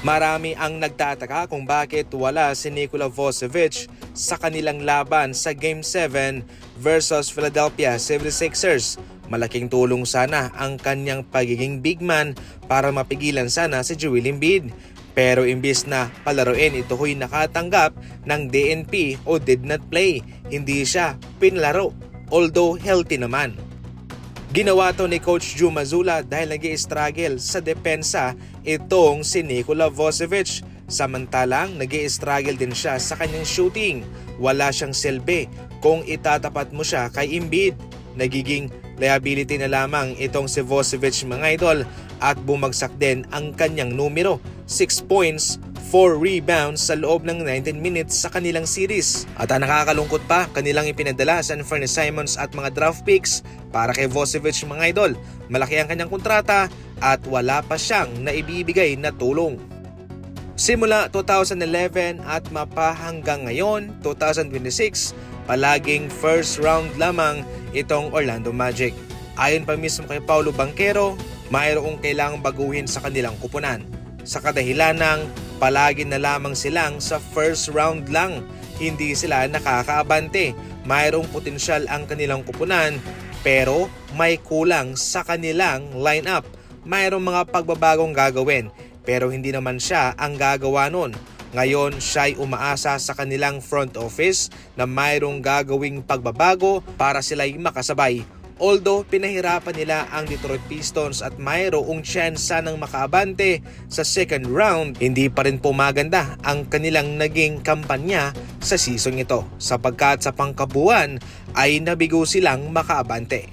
Marami ang nagtataka kung bakit wala si Nikola Vucevic sa kanilang laban sa Game 7 versus Philadelphia 76ers. Malaking tulong sana ang kanyang pagiging big man para mapigilan sana si Joel Embiid. Pero imbis na palaruin, ito ho'y nakatanggap ng DNP o did not play. Hindi siya pinlaro, although healthy naman. Ginawa to ni Coach Joe Mazzulla dahil nag-i-struggle sa depensa itong si Nikola Vucevic. Samantalang nag-i-struggle din siya sa kanyang shooting. Wala siyang silbi kung itatapat mo siya kay Embiid. Nagiging liability na lamang itong si Vucevic mga idol at bumagsak din ang kanyang numero. 6 points, 4 rebounds sa loob ng 19 minutes sa kanilang series. At ang nakakalungkot pa, kanilang ipinadala sa Anfernee Simons at mga draft picks para kay Vucevic mga idol. Malaki ang kanyang kontrata at wala pa siyang naibibigay na tulong. Simula 2011 at mapa hanggang ngayon, 2026, palaging first round lamang itong Orlando Magic. Ayon pa mismo kay Paulo Banchero, mayroong kailangang baguhin sa kanilang kupunan. Sa kadahilan ng palagi na lamang silang sa first round lang, hindi sila nakakaabante. Mayroong potensyal ang kanilang kupunan pero may kulang sa kanilang lineup. Mayroong mga pagbabagong gagawin pero hindi naman siya ang gagawa nun. Ngayon siya'y umaasa sa kanilang front office na mayroong gagawing pagbabago para sila'y makasabay. Although pinahirapan nila ang Detroit Pistons at mayroong tsansa ng makaabante sa second round, hindi pa rin pumaganda ang kanilang naging kampanya sa season ito sapagkat sa pangkabuuan ay nabigo silang makaabante.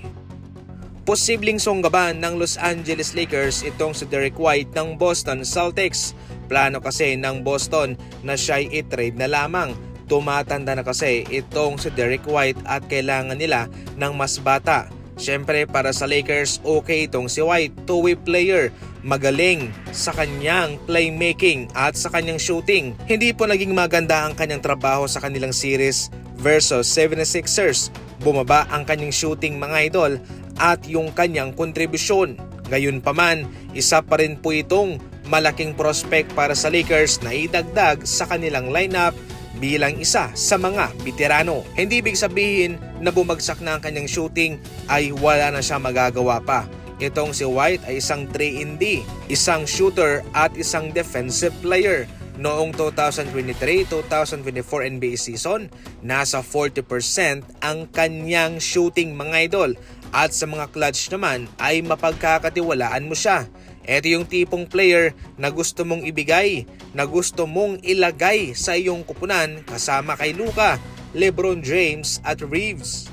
Posibleng sunggaban ng Los Angeles Lakers itong si Derek White ng Boston Celtics. Plano kasi ng Boston na siya'y i-trade na lamang. Tumatanda na kasi itong si Derek White at kailangan nila ng mas bata. Siyempre para sa Lakers, okay itong si White, two-way player, magaling sa kanyang playmaking at sa kanyang shooting. Hindi po naging maganda ang kanyang trabaho sa kanilang series versus 76ers. Bumaba ang kanyang shooting mga idol at yung kanyang kontribusyon. Gayunpaman, isa pa rin po itong malaking prospect para sa Lakers na idagdag sa kanilang lineup bilang isa sa mga veterano. Hindi ibig sabihin na bumagsak na ang kanyang shooting ay wala na siya magagawa pa. Itong si White ay isang 3-and-D, isang shooter at isang defensive player. Noong 2023-2024 NBA season, nasa 40% ang kanyang shooting mga idol. At sa mga clutch naman ay mapagkakatiwalaan mo siya. Ito yung tipong player na gusto mong ibigay, na gusto mong ilagay sa iyong kupunan kasama kay Luka, LeBron James at Reeves.